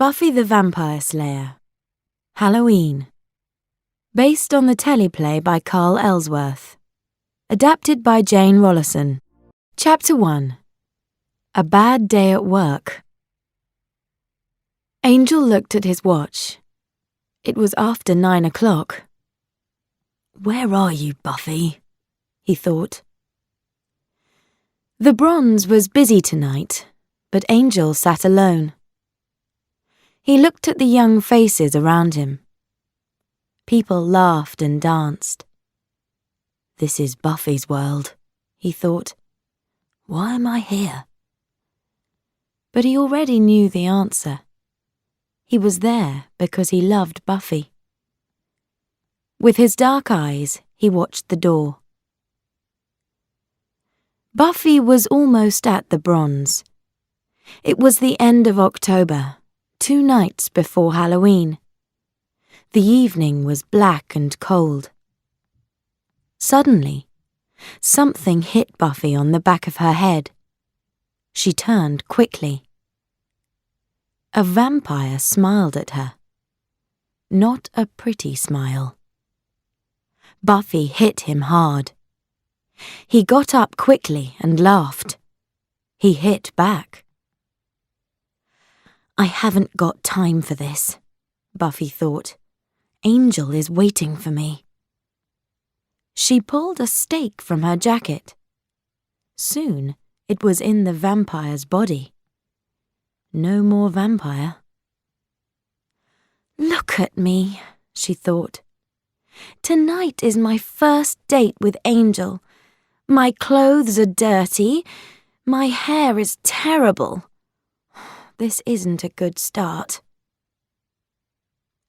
Buffy the Vampire Slayer, Halloween. Based on the teleplay by Carl Ellsworth. Adapted by Jane Rollason. Chapter 1. A Bad Day at Work. Angel looked at his watch. It was after 9 o'clock. "Where are you, Buffy?" he thought. The Bronze was busy tonight, but Angel sat alone. He looked at the young faces around him. People laughed and danced. "This is Buffy's world," he thought. "Why am I here?" But he already knew the answer. He was there because he loved Buffy. With his dark eyes, he watched the door. Buffy was almost at the Bronze. It was the end of October, 2 nights before Halloween. The evening was black and cold. Suddenly, something hit Buffy on the back of her head. She turned quickly. A vampire smiled at her. Not a pretty smile. Buffy hit him hard. He got up quickly and laughed. He hit back. "I haven't got time for this," Buffy thought. "Angel is waiting for me." She pulled a stake from her jacket. Soon it was in the vampire's body. No more vampire. "Look at me," she thought. "Tonight is my first date with Angel. My clothes are dirty. My hair is terrible. This isn't a good start."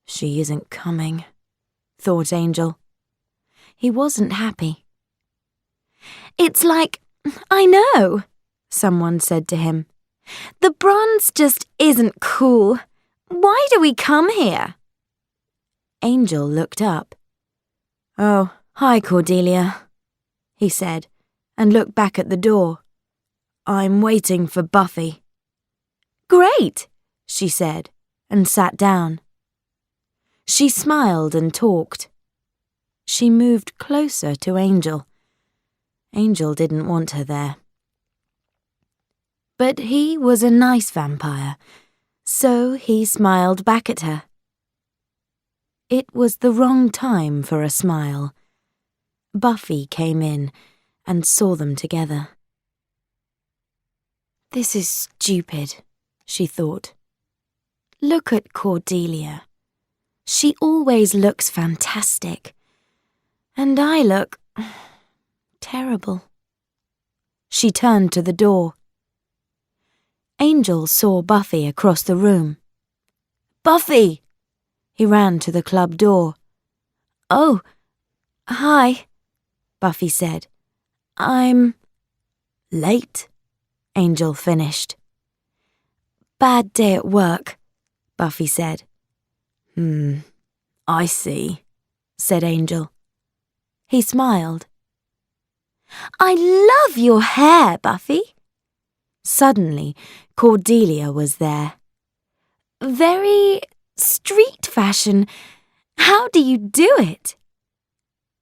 "She isn't coming," thought Angel. He wasn't happy. "It's like, I know," someone said to him. "The Bronze just isn't cool. Why do we come here?" Angel looked up. "Oh, hi, Cordelia," he said, and looked back at the door. "I'm waiting for Buffy." "Great," she said, and sat down. She smiled and talked. She moved closer to Angel. Angel didn't want her there. But he was a nice vampire, so he smiled back at her. It was the wrong time for a smile. Buffy came in and saw them together. "This is stupid," she thought. "Look at Cordelia. She always looks fantastic. And I look terrible." She turned to the door. Angel saw Buffy across the room. "Buffy!" He ran to the club door. "Oh, hi," Buffy said. "I'm late," Angel finished. "Bad day at work," Buffy said. I see," said Angel. He smiled. "I love your hair, Buffy." Suddenly, Cordelia was there. "Very street fashion. How do you do it?"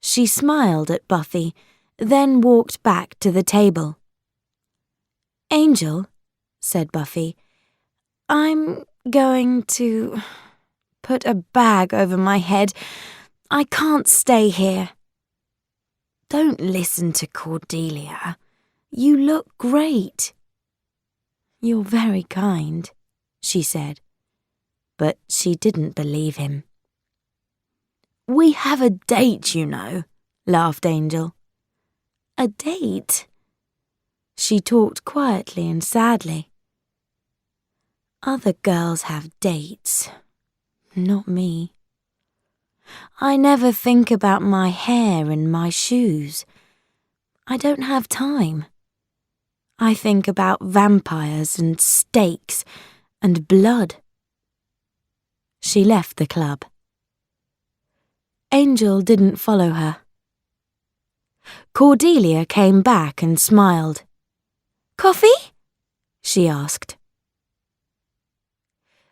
She smiled at Buffy, then walked back to the table. "Angel," said Buffy, "I'm going to put a bag over my head. I can't stay here." "Don't listen to Cordelia. You look great." "You're very kind," she said. But she didn't believe him. "We have a date, you know," laughed Angel. "A date?" She talked quietly and sadly. "Other girls have dates. Not me. I never think about my hair and my shoes. I don't have time. I think about vampires and stakes and blood." She left the club. Angel didn't follow her. Cordelia came back and smiled. "Coffee?" she asked.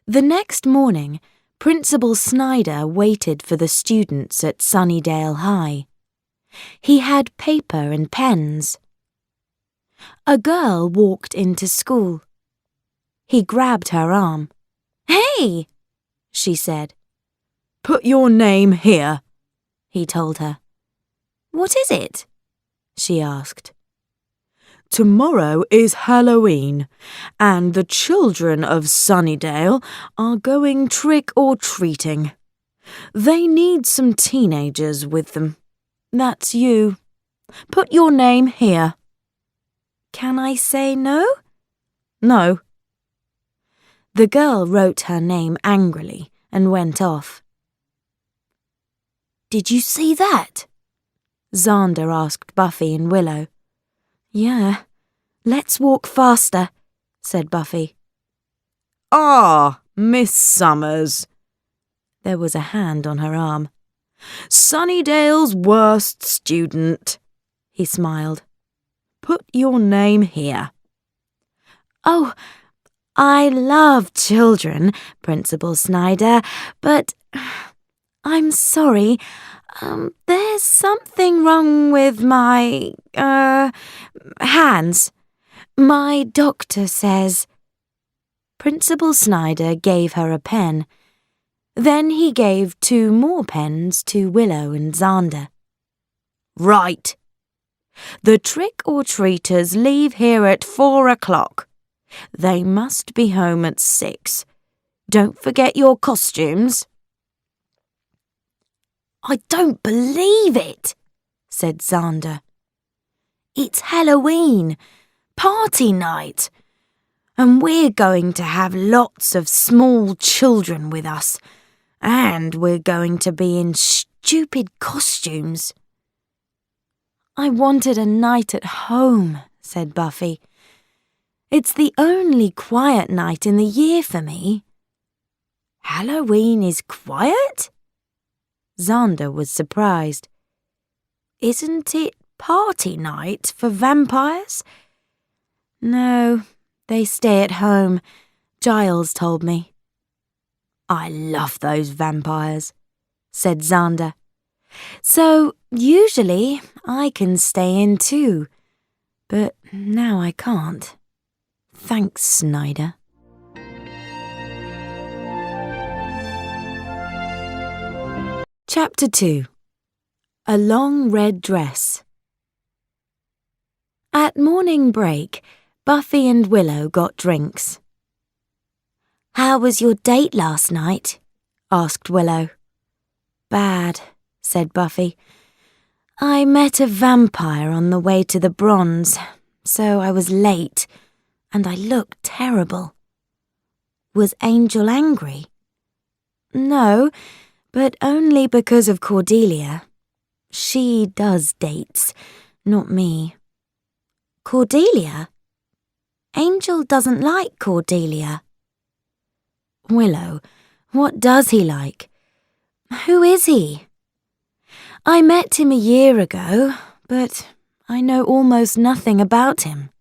The next morning, Principal Snyder waited for the students at Sunnydale High. He had paper and pens. A girl walked into school. He grabbed her arm. "Hey!" she said. "Put your name here," he told her. "What is it?" she asked. "Tomorrow is Halloween, and the children of Sunnydale are going trick-or-treating. They need some teenagers with them. That's you. Put your name here." "Can I say no?" "No." The girl wrote her name angrily and went off. "Did you see that?" Xander asked Buffy and Willow. "Yeah. Let's walk faster," said Buffy. "Ah, Miss Summers." There was a hand on her arm. "Sunnydale's worst student," he smiled. "Put your name here." "Oh, I love children, Principal Snyder, but I'm sorry. There's something wrong with my, hands. My doctor says." Principal Snyder gave her a pen. Then he gave 2 more pens to Willow and Xander. "Right. The trick-or-treaters leave here at 4 o'clock. They must be home at 6. Don't forget your costumes." "I don't believe it," said Xander. "It's Halloween, party night, and we're going to have lots of small children with us, and we're going to be in stupid costumes." "I wanted a night at home," said Buffy. "It's the only quiet night in the year for me." "Halloween is quiet?" Xander was surprised. "Isn't it party night for vampires?" "No, they stay at home, Giles told me." "I love those vampires," said Xander. "So usually I can stay in too, but now I can't. Thanks, Snyder." Chapter 2. A Long Red Dress. At morning break, Buffy and Willow got drinks. "How was your date last night?" asked Willow. "Bad," said Buffy. "I met a vampire on the way to the Bronze, so I was late, and I looked terrible." "Was Angel angry?" "No, but only because of Cordelia. She does dates, not me." "Cordelia? Angel doesn't like Cordelia." "Willow, what does he like? Who is he?" "I met him a year ago, but I know almost nothing about him."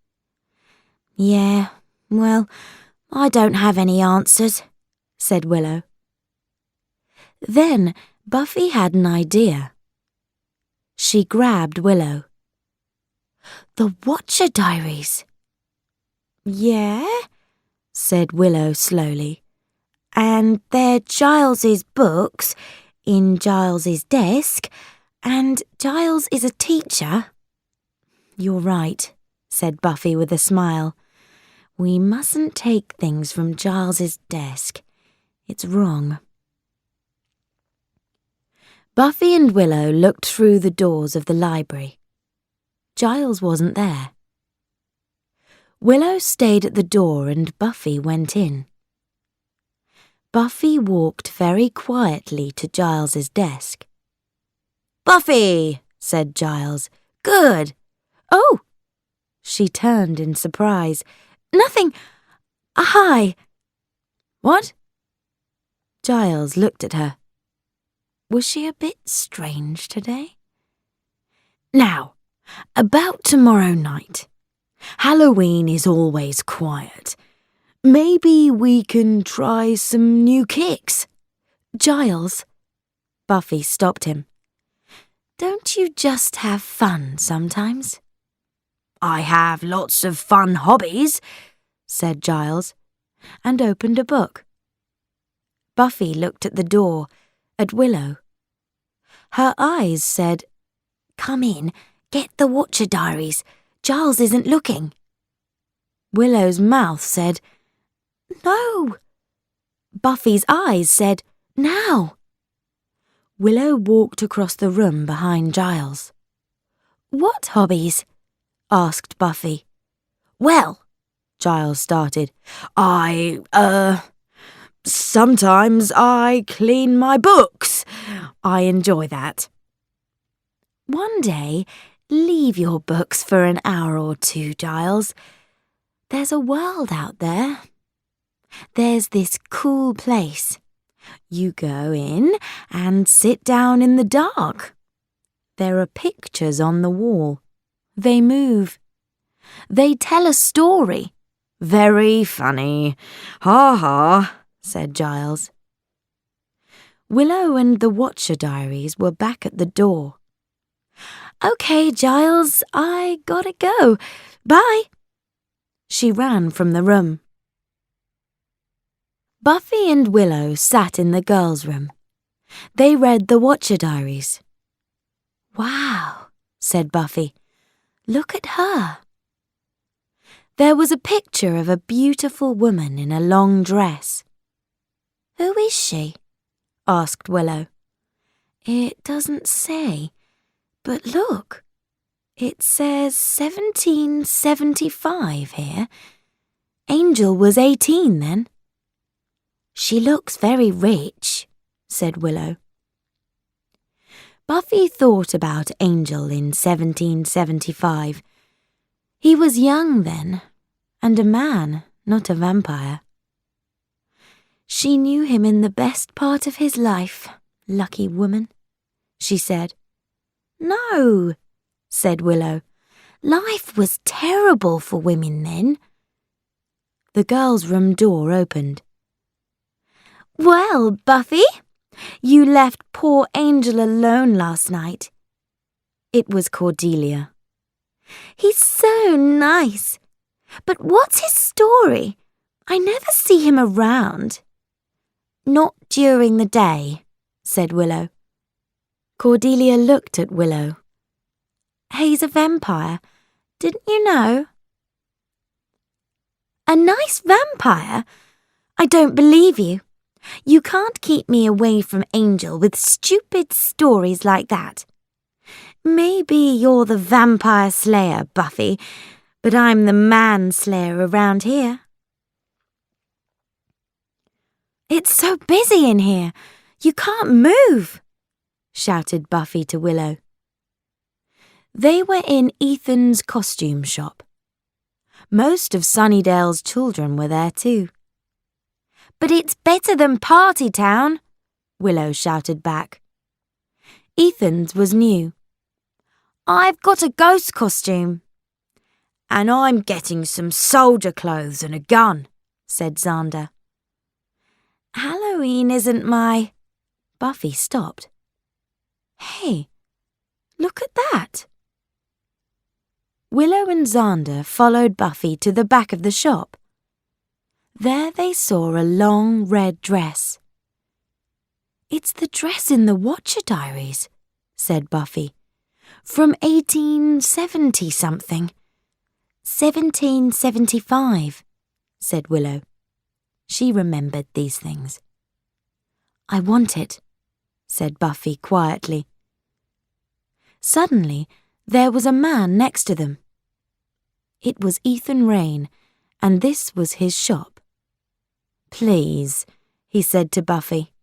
"Yeah, well, I don't have any answers," said Willow. Then Buffy had an idea. She grabbed Willow. "The Watcher Diaries." "Yeah?" said Willow slowly. "And they're Giles's books in Giles's desk, and Giles is a teacher." "You're right," said Buffy with a smile. "We mustn't take things from Giles's desk. It's wrong." Buffy and Willow looked through the doors of the library. Giles wasn't there. Willow stayed at the door and Buffy went in. Buffy walked very quietly to Giles's desk. "Buffy," said Giles. "Good." "Oh!" She turned in surprise. "Nothing. Hi." "What?" Giles looked at her. Was she a bit strange today? "Now, about tomorrow night. Halloween is always quiet. Maybe we can try some new kicks. Giles, Buffy stopped him. Don't you just have fun sometimes? I have lots of fun hobbies, said Giles, and opened a book. Buffy looked at the door, at Willow. Her eyes said, "Come in, get the Watcher Diaries. Giles isn't looking." Willow's mouth said, "No." Buffy's eyes said, "Now." Willow walked across the room behind Giles. "What hobbies?" asked Buffy. Well, Giles started, sometimes I clean my books. I enjoy that. One day, leave your books for an hour or two, Giles. There's a world out there. There's this cool place. You go in and sit down in the dark. There are pictures on the wall. They move. They tell a story. Very funny. Ha ha, said Giles. Willow and the Watcher Diaries were back at the door. "Okay, Giles, I gotta go. Bye." She ran from the room. Buffy and Willow sat in the girls' room. They read the Watcher Diaries. "Wow," said Buffy. "Look at her." There was a picture of a beautiful woman in a long dress. "Who is she?" asked Willow. "It doesn't say, but look, it says 1775 here. Angel was 18 then." "She looks very rich," said Willow. Buffy thought about Angel in 1775. He was young then, and a man, not a vampire. "She knew him in the best part of his life, lucky woman," she said. "No," said Willow. "Life was terrible for women then." The girls' room door opened. "Well, Buffy, you left poor Angel alone last night." It was Cordelia. "He's so nice. But what's his story? I never see him around." "Not during the day," said Willow. Cordelia looked at Willow. "He's a vampire. Didn't you know?" "A nice vampire? I don't believe you. You can't keep me away from Angel with stupid stories like that. Maybe you're the vampire slayer, Buffy, but I'm the man-slayer around here." "It's so busy in here. You can't move," shouted Buffy to Willow. They were in Ethan's costume shop. Most of Sunnydale's children were there too. "But it's better than Party Town," Willow shouted back. Ethan's was new. "I've got a ghost costume." "And I'm getting some soldier clothes and a gun," said Xander. "Halloween isn't my—" Buffy stopped. "Hey, look at that." Willow and Xander followed Buffy to the back of the shop. There they saw a long red dress. "It's the dress in the Watcher Diaries," said Buffy. "From 1870-something. 1775, said Willow. She remembered these things. "I want it," said Buffy quietly. Suddenly, there was a man next to them. It was Ethan Rayne, and this was his shop. "Please," he said to Buffy.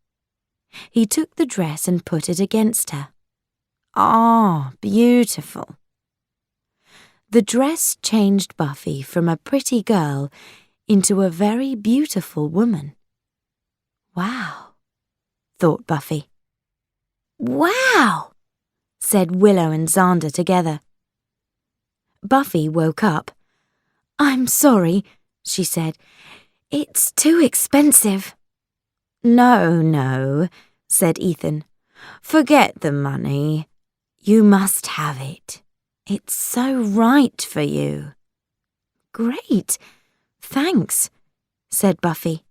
He took the dress and put it against her. "Ah, beautiful." The dress changed Buffy from a pretty girl into a very beautiful woman. "Wow," thought Buffy. "Wow," said Willow and Xander together. Buffy woke up. "I'm sorry," she said. It's too expensive. No, said Ethan. Forget the money. You must have it. It's so right for you. Great, thanks, said Buffy.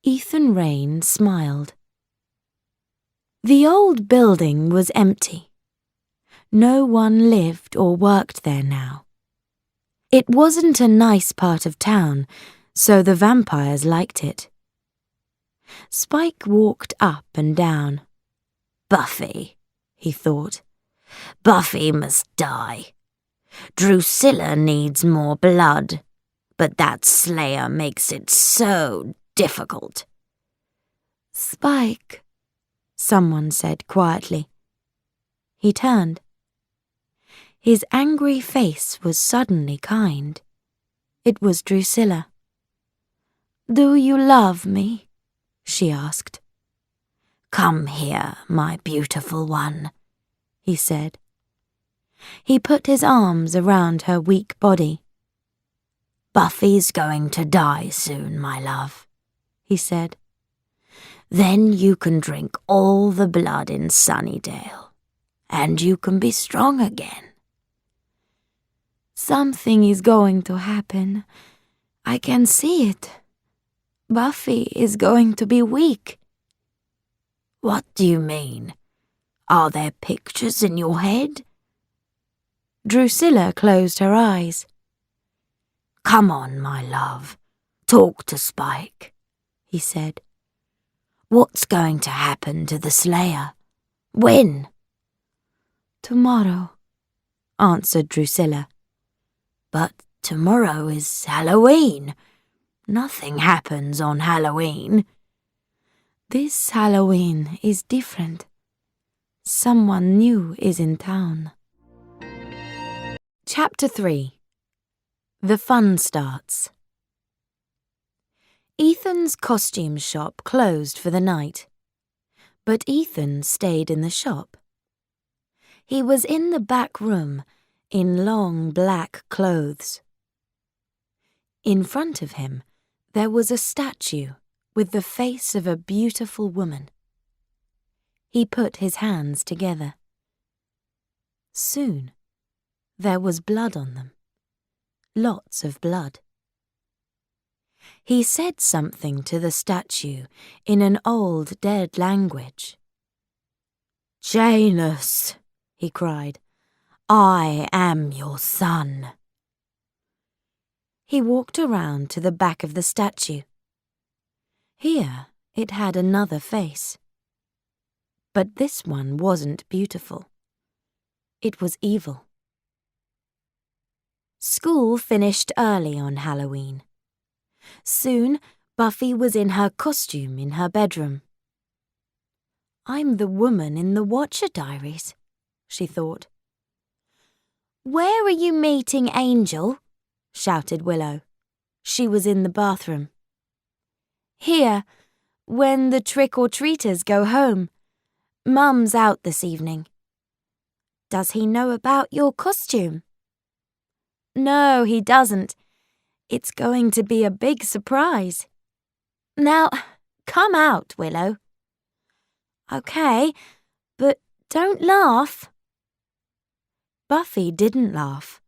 Ethan Rayne smiled. The old building was empty. No one lived or worked there now. It wasn't a nice part of town, so the vampires liked it. Spike walked up and down. Buffy, he thought. Buffy must die. Drusilla needs more blood, but that Slayer makes it so difficult. Spike, someone said quietly. He turned. His angry face was suddenly kind. It was Drusilla. Do you love me? She asked. Come here, my beautiful one, he said. He put his arms around her weak body. Buffy's going to die soon, my love, he said. Then you can drink all the blood in Sunnydale, and you can be strong again. Something is going to happen. I can see it. Buffy is going to be weak. What do you mean? Are there pictures in your head? Drusilla closed her eyes. Come on, my love. Talk to Spike, he said. What's going to happen to the Slayer? When? Tomorrow, answered Drusilla. But tomorrow is Halloween. Nothing happens on Halloween. This Halloween is different. Someone new is in town. Chapter 3. The Fun Starts. Ethan's costume shop closed for the night, but Ethan stayed in the shop. He was in the back room, in long black clothes. In front of him, there was a statue with the face of a beautiful woman. He put his hands together. Soon, there was blood on them. Lots of blood. He said something to the statue in an old dead language. Janus, he cried, I am your son. He walked around to the back of the statue. Here it had another face. But this one wasn't beautiful. It was evil. School finished early on Halloween. Soon, Buffy was in her costume in her bedroom. I'm the woman in the Watcher Diaries, she thought. Where are you meeting Angel? Shouted Willow. She was in the bathroom. Here, when the trick-or-treaters go home. Mum's out this evening. Does he know about your costume? No, he doesn't. It's going to be a big surprise. Now, come out, Willow. Okay, but don't laugh. Buffy didn't laugh.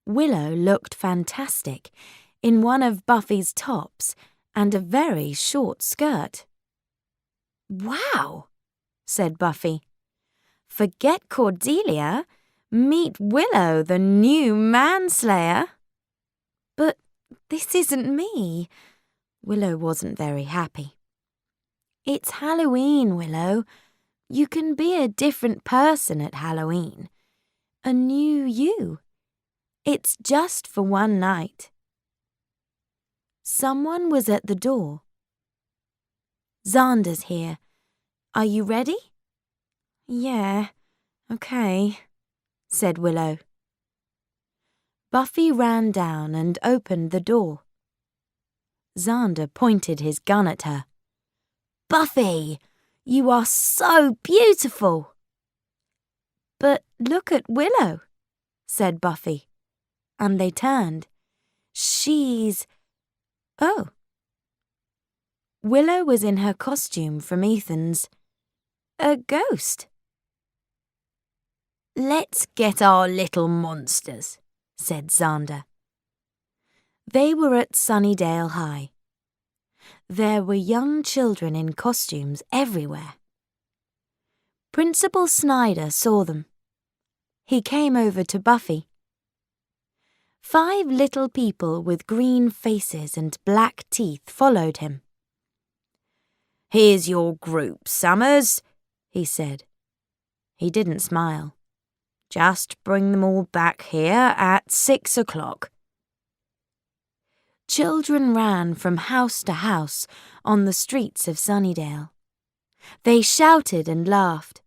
Willow looked fantastic in one of Buffy's tops and a very short skirt. Wow, said Buffy. Forget Cordelia. Meet Willow, the new manslayer. But this isn't me. Willow wasn't very happy. It's Halloween, Willow. You can be a different person at Halloween. A new you. It's just for one night. Someone was at the door. Xander's here. Are you ready? Yeah, okay, said Willow. Buffy ran down and opened the door. Xander pointed his gun at her. Buffy, you are so beautiful. But look at Willow, said Buffy, and they turned. She's... Oh. Willow was in her costume from Ethan's. A ghost. Let's get our little monsters, said Xander. They were at Sunnydale High. There were young children in costumes everywhere. Principal Snyder saw them. He came over to Buffy. 5 little people with green faces and black teeth followed him. Here's your group, Summers, he said. He didn't smile. Just bring them all back here at 6 o'clock. Children ran from house to house on the streets of Sunnydale. They shouted and laughed.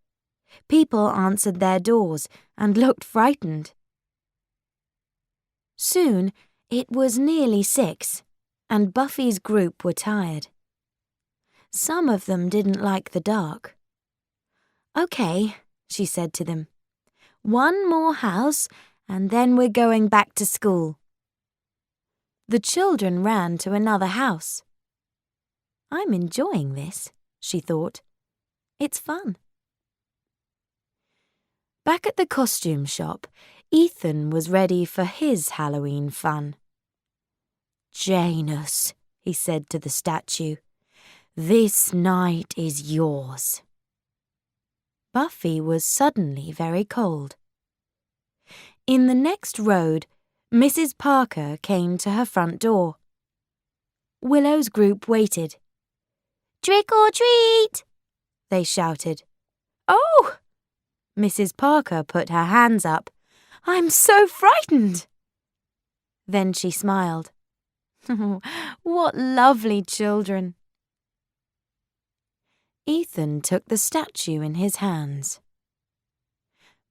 People answered their doors and looked frightened. Soon it was nearly 6, and Buffy's group were tired. Some of them didn't like the dark. "Okay," she said to them. "One more house, and then we're going back to school." The children ran to another house. "I'm enjoying this," she thought. "It's fun." Back at the costume shop, Ethan was ready for his Halloween fun. "Janus," he said to the statue, "this night is yours." Buffy was suddenly very cold. In the next road, Mrs. Parker came to her front door. Willow's group waited. "Trick or treat!" they shouted. "Oh!" Mrs. Parker put her hands up. "I'm so frightened!" Then she smiled. What lovely children! Ethan took the statue in his hands.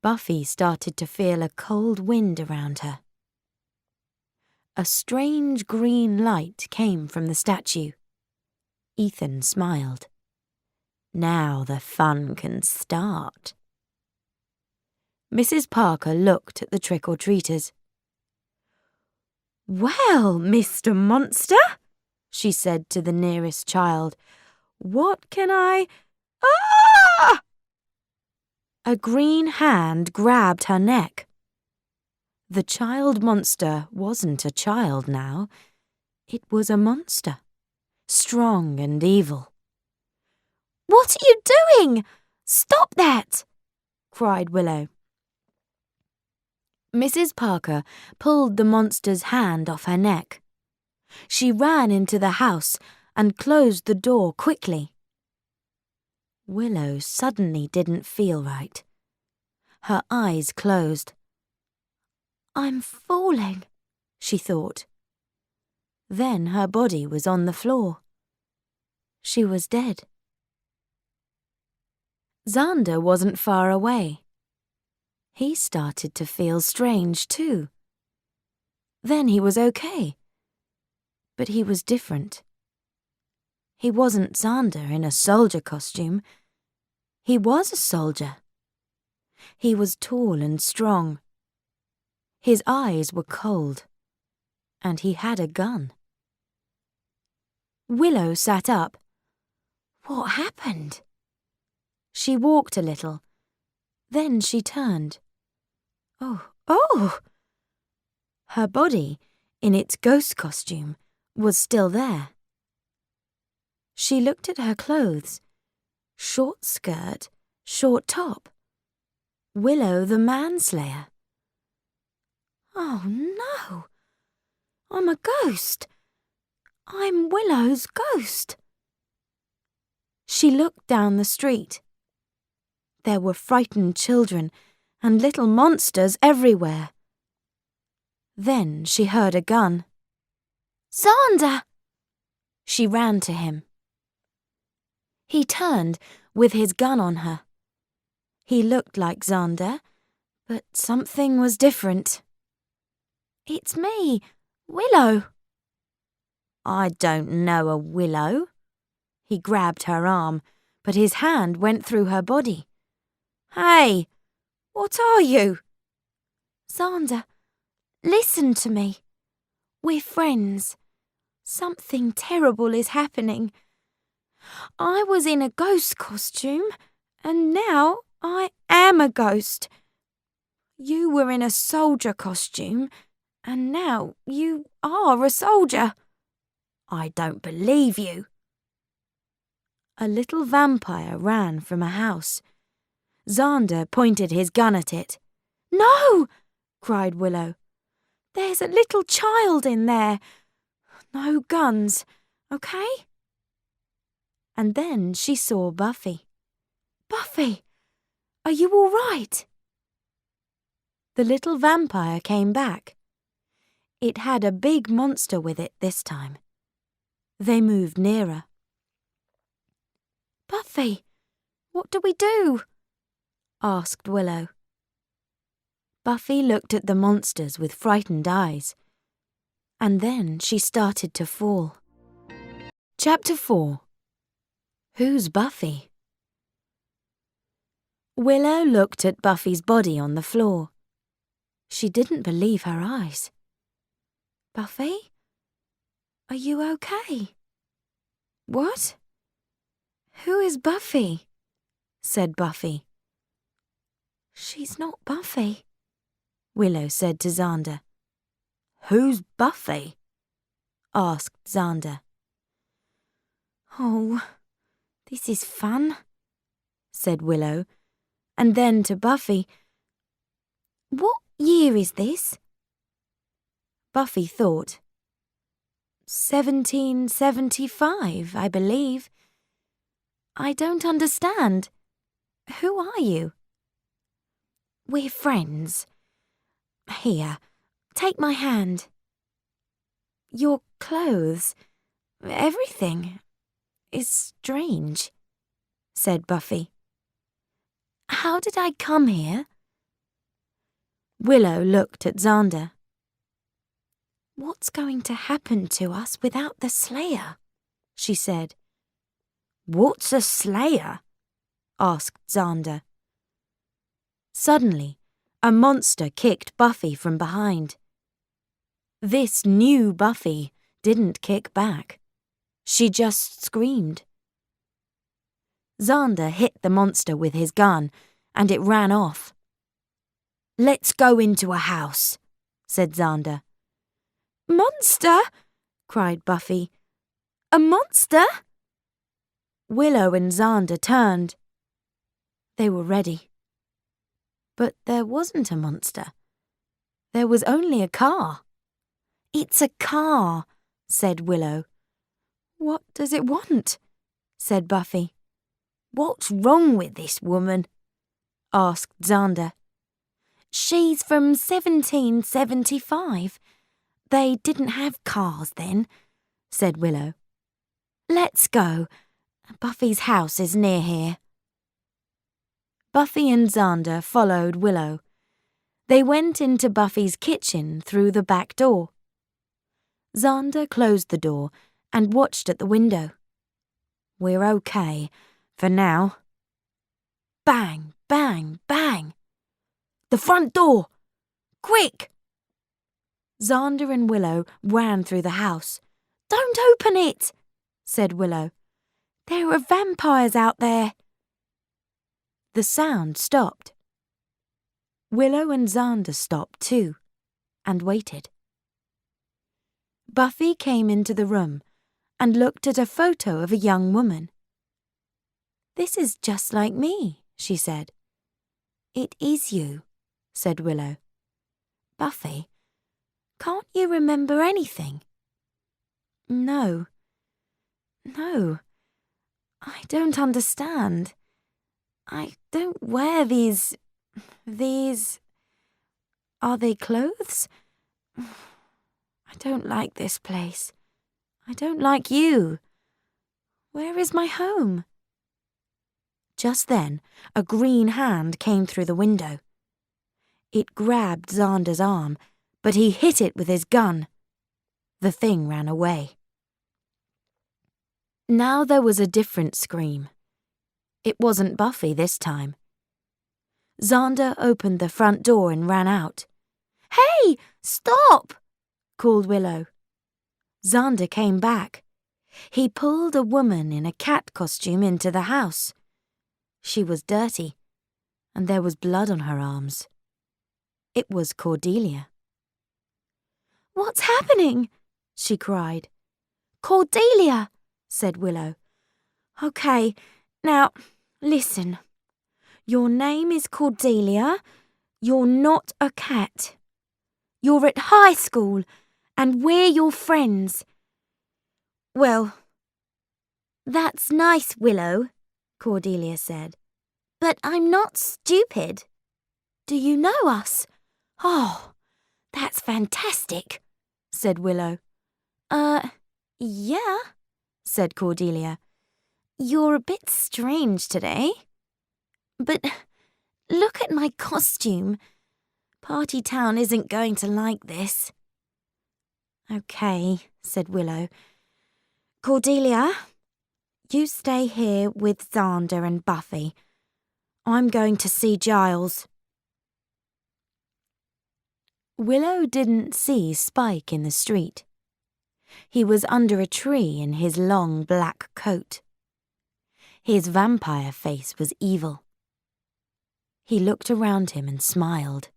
Buffy started to feel a cold wind around her. A strange green light came from the statue. Ethan smiled. Now the fun can start. Mrs. Parker looked at the trick-or-treaters. "Well, Mr. Monster," she said to the nearest child, "what can I—" "Ah!" A green hand grabbed her neck. The child monster wasn't a child now. It was a monster, strong and evil. "What are you doing? Stop that!" cried Willow. Mrs. Parker pulled the monster's hand off her neck. She ran into the house and closed the door quickly. Willow suddenly didn't feel right. Her eyes closed. "I'm falling," she thought. Then her body was on the floor. She was dead. Xander wasn't far away. He started to feel strange too. Then he was okay. But he was different. He wasn't Xander in a soldier costume. He was a soldier. He was tall and strong. His eyes were cold. And he had a gun. Willow sat up. What happened? She walked a little. Then she turned. Oh! Her body, in its ghost costume, was still there. She looked at her clothes. Short skirt, short top. Willow the manslayer. Oh no! I'm a ghost. I'm Willow's ghost. She looked down the street. There were frightened children and little monsters everywhere. Then she heard a gun. "Xander!" She ran to him. He turned with his gun on her. He looked like Xander, but something was different. "It's me, Willow." "I don't know a Willow." He grabbed her arm, but his hand went through her body. "Hey, what are you?" "Xander, listen to me. We're friends. Something terrible is happening. I was in a ghost costume, and now I am a ghost. You were in a soldier costume, and now you are a soldier. I don't believe you. A little vampire ran from a house. Xander pointed his gun at it. No! cried Willow. There's a little child in there. No guns, okay? And then she saw Buffy. Buffy, are you all right? The little vampire came back. It had a big monster with it this time. They moved nearer. Buffy, what do we do? Asked Willow. Buffy looked at the monsters with frightened eyes, and then she started to fall. Chapter 4. Who's Buffy? Willow looked at Buffy's body on the floor. She didn't believe her eyes. Buffy? Are you okay? What? Who is Buffy? Said Buffy. She's not Buffy, Willow said to Xander. Who's Buffy? Asked Xander. Oh, this is fun, said Willow, and then to Buffy, what year is this? Buffy thought. 1775, I believe. I don't understand. Who are you? We're friends. Here, take my hand. Your clothes, everything, is strange, said Buffy. How did I come here? Willow looked at Xander. What's going to happen to us without the Slayer? She said. What's a Slayer? Asked Xander. Suddenly, a monster kicked Buffy from behind. This new Buffy didn't kick back. She just screamed. Xander hit the monster with his gun, and it ran off. Let's go into a house, said Xander. Monster! cried Buffy. A monster? Willow and Xander turned. They were ready. But there wasn't a monster. There was only a car. It's a car, said Willow. What does it want? Said Buffy. What's wrong with this woman? Asked Xander. She's from 1775. They didn't have cars then, said Willow. Let's go. Buffy's house is near here. Buffy and Xander followed Willow. They went into Buffy's kitchen through the back door. Xander closed the door and watched at the window. We're okay, for now. Bang, bang, bang. The front door! Quick! Xander and Willow ran through the house. Don't open it, said Willow. There are vampires out there. The sound stopped. Willow and Xander stopped too, and waited. Buffy came into the room and looked at a photo of a young woman. This is just like me, she said. It is you, said Willow. Buffy, can't you remember anything? No, I don't understand. I don't wear these... Are they clothes? I don't like this place. I don't like you. Where is my home? Just then, a green hand came through the window. It grabbed Xander's arm, but he hit it with his gun. The thing ran away. Now there was a different scream. It wasn't Buffy this time. Xander opened the front door and ran out. Hey, stop! Called Willow. Xander came back. He pulled a woman in a cat costume into the house. She was dirty, and there was blood on her arms. It was Cordelia. "What's happening?" she cried. "Cordelia," said Willow. "Okay, now, listen. Your name is Cordelia. You're not a cat. You're at high school, and we're your friends." "Well, that's nice, Willow," Cordelia said. "But I'm not stupid. Do you know us?" "Oh, that's fantastic," said Willow. Yeah," said Cordelia. "You're a bit strange today. But look at my costume. Party Town isn't going to like this." "Okay," said Willow. "Cordelia, you stay here with Xander and Buffy. I'm going to see Giles." Willow didn't see Spike in the street. He was under a tree in his long black coat. His vampire face was evil. He looked around him and smiled.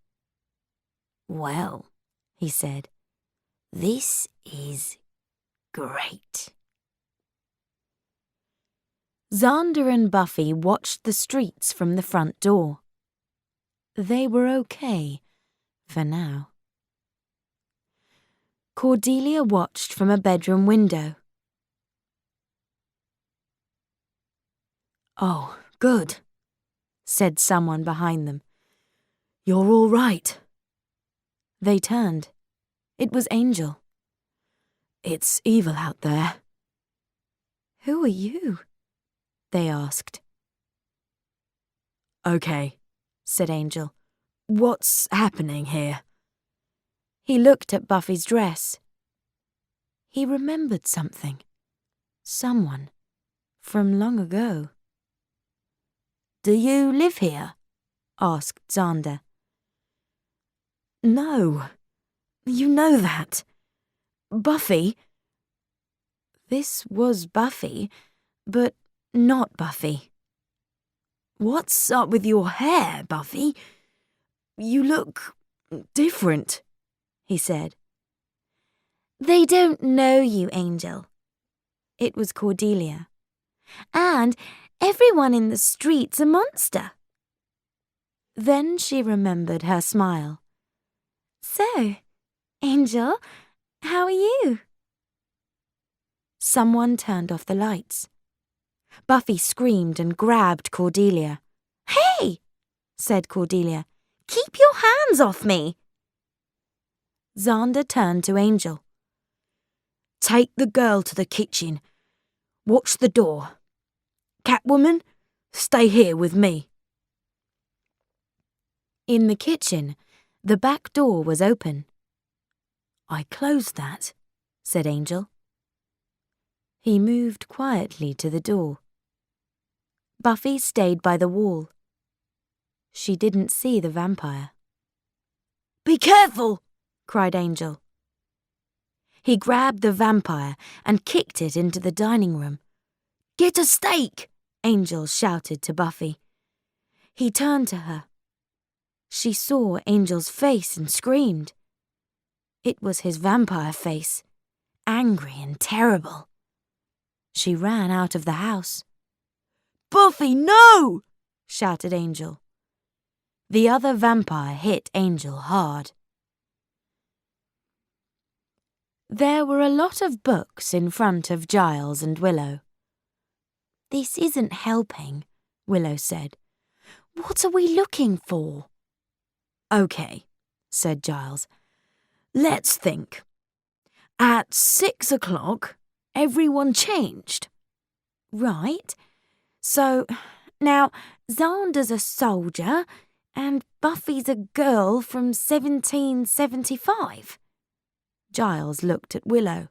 "Well," he said, "this is great." Xander and Buffy watched the streets from the front door. They were okay for now. Cordelia watched from a bedroom window. "Oh, good," said someone behind them. "You're all right." They turned. It was Angel. "It's evil out there." "Who are you?" they asked. "Okay," said Angel. "What's happening here?" He looked at Buffy's dress. He remembered something. Someone from long ago. "Do you live here?" asked Xander. "No, you know that. Buffy." This was Buffy, but not Buffy. "What's up with your hair, Buffy? You look different," he said. "They don't know you, Angel." It was Cordelia. "And everyone in the street's a monster." Then she remembered her smile. "So, Angel, how are you?" Someone turned off the lights. Buffy screamed and grabbed Cordelia. "Hey!" said Cordelia. "Keep your hands off me!" Xander turned to Angel. "Take the girl to the kitchen. Watch the door. Catwoman, stay here with me." In the kitchen, the back door was open. "I closed that," said Angel. He moved quietly to the door. Buffy stayed by the wall. She didn't see the vampire. "Be careful!" cried Angel. He grabbed the vampire and kicked it into the dining room. "Get a steak!" Angel shouted to Buffy. He turned to her. She saw Angel's face and screamed. It was his vampire face, angry and terrible. She ran out of the house. "Buffy, no!" shouted Angel. The other vampire hit Angel hard. There were a lot of books in front of Giles and Willow. "This isn't helping," Willow said. "What are we looking for?" "Okay," said Giles. "Let's think. At 6 o'clock, everyone changed." "Right. So, now, Xander's a soldier and Buffy's a girl from 1775. Giles looked at Willow.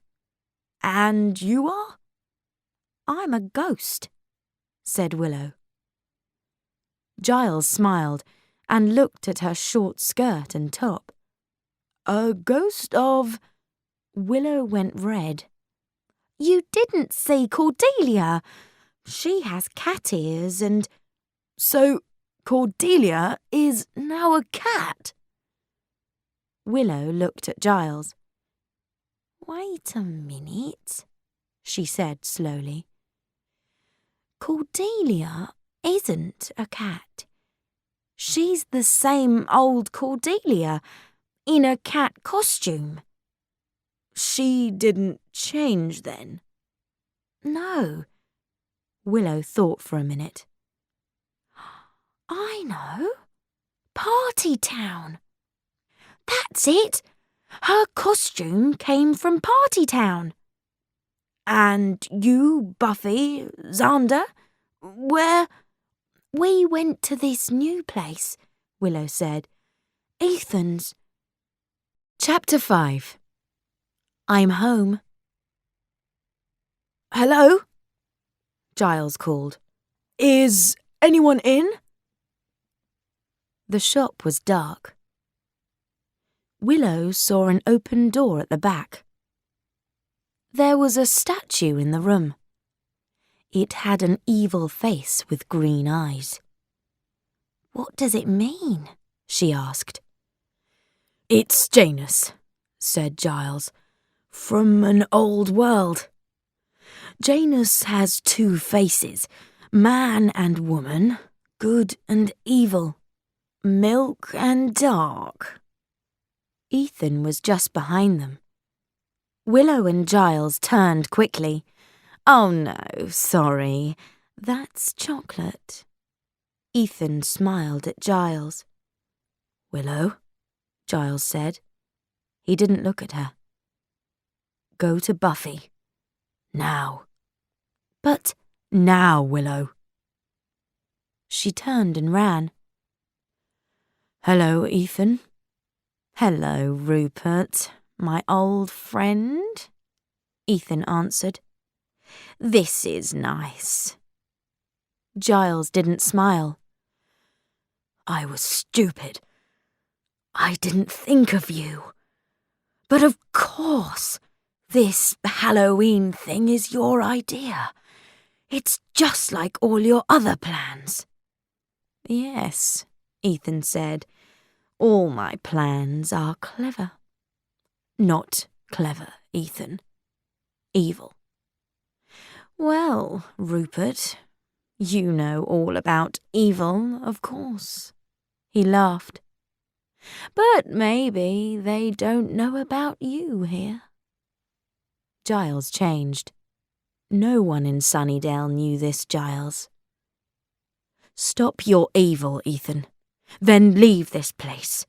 "And you are?" "I'm a ghost," said Willow. Giles smiled and looked at her short skirt and top. "A ghost of—" Willow went red. You didn't see Cordelia. She has cat ears and... So Cordelia is now a cat? Willow looked at Giles. Wait a minute, she said slowly. Cordelia isn't a cat. She's the same old Cordelia in a cat costume. She didn't change then? No. Willow thought for a minute. I know. Party Town. That's it. Her costume came from Party Town. And you, Buffy, Xander, where? We went to this new place, Willow said. Ethan's. Chapter 5. I'm home. Hello? Giles called. Is anyone in? The shop was dark. Willow saw an open door at the back. There was a statue in the room. It had an evil face with green eyes. What does it mean? She asked. It's Janus, said Giles, from an old world. Janus has two faces, man and woman, good and evil, milk and dark. Ethan was just behind them. Willow and Giles turned quickly. Oh no, sorry, that's chocolate. Ethan smiled at Giles. Willow, Giles said. He didn't look at her. Go to Buffy. Now. But now, Willow. She turned and ran. Hello, Ethan. Hello, Rupert, my old friend, Ethan answered. This is nice. Giles didn't smile. I was stupid. I didn't think of you. But of course, this Halloween thing is your idea. It's just like all your other plans. Yes, Ethan said. All my plans are clever. Not clever, Ethan. Evil. Well, Rupert, you know all about evil, of course. He laughed. But maybe they don't know about you here. Giles changed. No one in Sunnydale knew this Giles. Stop your evil, Ethan. Then leave this place.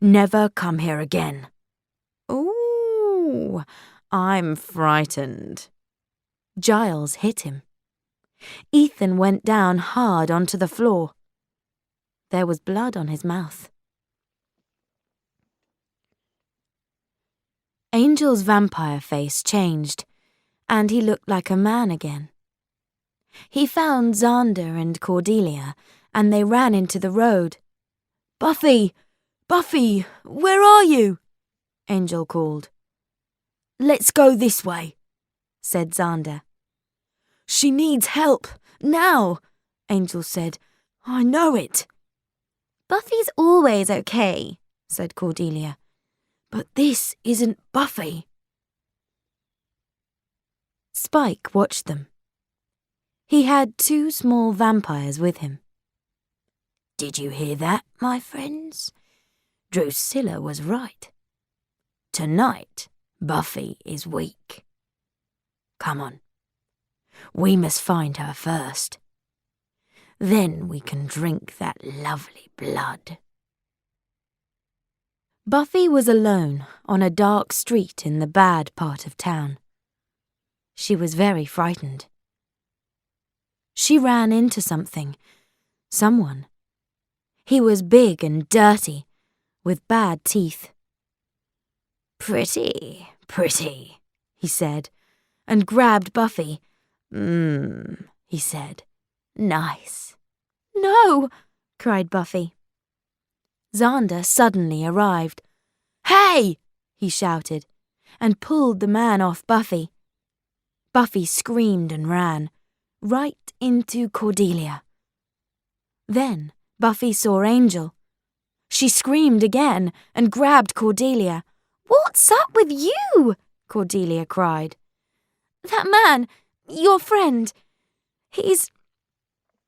Never come here again. Ooh, I'm frightened. Giles hit him. Ethan went down hard onto the floor. There was blood on his mouth. Angel's vampire face changed, and he looked like a man again. He found Xander and Cordelia, and they ran into the road. Buffy! Buffy! Where are you? Angel called. Let's go this way, said Xander. She needs help, now, Angel said. I know it. Buffy's always okay, said Cordelia. But this isn't Buffy. Spike watched them. He had 2 small vampires with him. Did you hear that, my friends? Drusilla was right. Tonight, Buffy is weak. Come on. We must find her first. Then we can drink that lovely blood. Buffy was alone on a dark street in the bad part of town. She was very frightened. She ran into someone. He was big and dirty, with bad teeth. Pretty, pretty, he said, and grabbed Buffy. He said. Nice. No, cried Buffy. Xander suddenly arrived. Hey! he shouted, and pulled the man off Buffy. Buffy screamed and ran, right into Cordelia. Then Buffy saw Angel. She screamed again and grabbed Cordelia. "What's up with you?" Cordelia cried. "That man, your friend, he's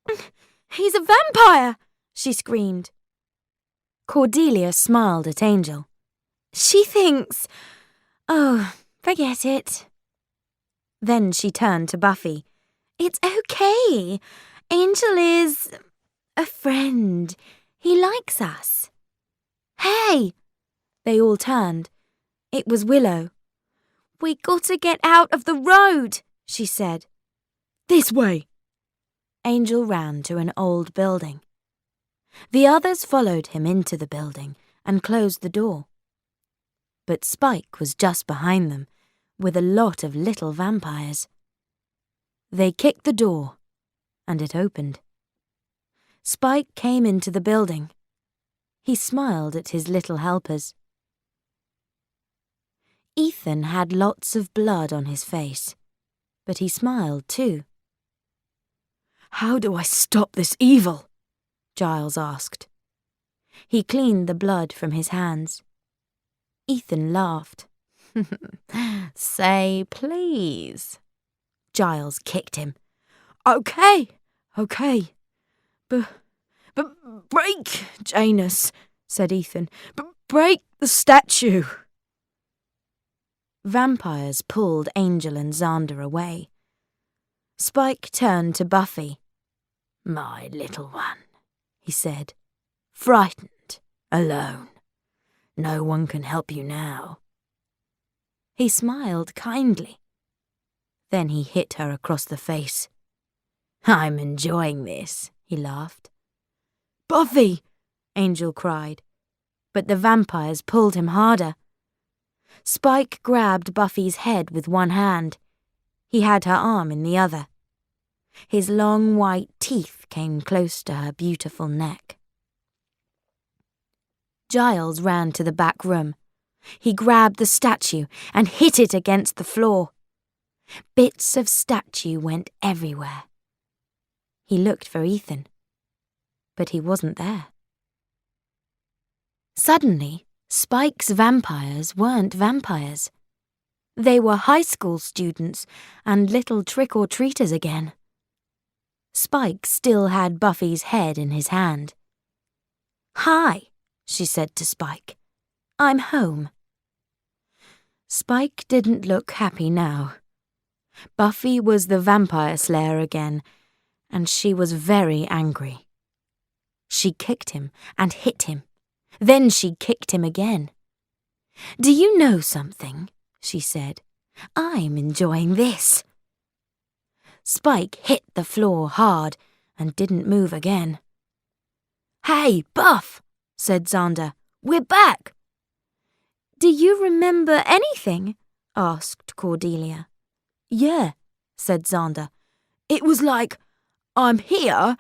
a vampire," she screamed. Cordelia smiled at Angel. "She thinks... Oh, forget it." Then she turned to Buffy. "It's okay. Angel is... a friend. He likes us." "Hey!" They all turned. It was Willow. "We gotta get out of the road," she said. "This way." Angel ran to an old building. The others followed him into the building and closed the door. But Spike was just behind them, with a lot of little vampires. They kicked the door, and it opened. Spike came into the building. He smiled at his little helpers. Ethan had lots of blood on his face, but he smiled too. "How do I stop this evil?" Giles asked. He cleaned the blood from his hands. Ethan laughed. "Say please." Giles kicked him. Okay. But break, Janus," said Ethan. "Break the statue." Vampires pulled Angel and Xander away. Spike turned to Buffy. "My little one," he said, "frightened, alone. No one can help you now." He smiled kindly. Then he hit her across the face. "I'm enjoying this," he laughed. "Buffy!" Angel cried, but the vampires pulled him harder. Spike grabbed Buffy's head with one hand. He had her arm in the other. His long white teeth came close to her beautiful neck. Giles ran to the back room. He grabbed the statue and hit it against the floor. Bits of statue went everywhere. He looked for Ethan, but he wasn't there. Suddenly, Spike's vampires weren't vampires. They were high school students and little trick-or-treaters again. Spike still had Buffy's head in his hand. "Hi," she said to Spike. "I'm home." Spike didn't look happy now. Buffy was the vampire slayer again, and she was very angry. She kicked him and hit him. Then she kicked him again. "Do you know something?" she said. "I'm enjoying this." Spike hit the floor hard and didn't move again. "Hey, Buff," said Xander. "We're back." "Do you remember anything?" asked Cordelia. "Yeah," said Xander. "It was like, I'm here,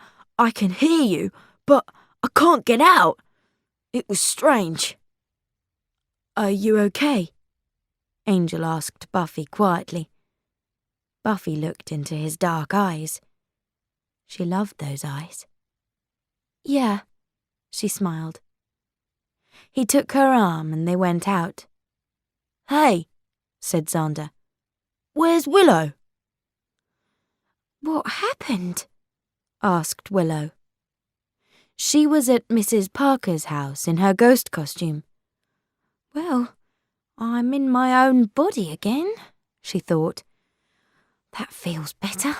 I can hear you, but I can't get out. It was strange." "Are you okay?" Angel asked Buffy quietly. Buffy looked into his dark eyes. She loved those eyes. "Yeah," she smiled. He took her arm and they went out. "Hey," said Xander. "Where's Willow?" "What happened?" asked Willow. She was at Mrs. Parker's house in her ghost costume. "Well, I'm in my own body again," she thought. "That feels better."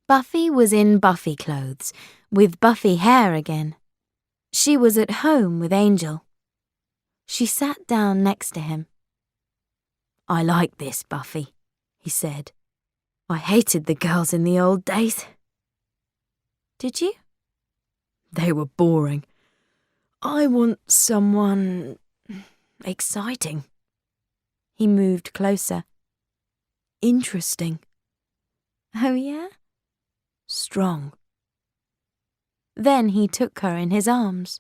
Buffy was in Buffy clothes, with Buffy hair again. She was at home with Angel. She sat down next to him. "I like this, Buffy," he said. "I hated the girls in the old days." "Did you?" "They were boring. I want someone exciting." He moved closer. "Interesting." "Oh, yeah?" "Strong." Then he took her in his arms,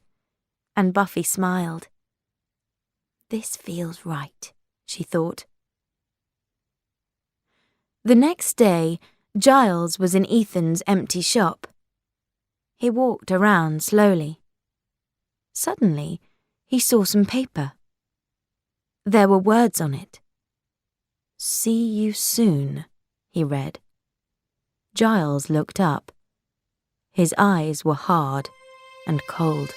and Buffy smiled. "This feels right," she thought. The next day, Giles was in Ethan's empty shop. He walked around slowly. Suddenly, he saw some paper. There were words on it. "See you soon," he read. Giles looked up. His eyes were hard and cold.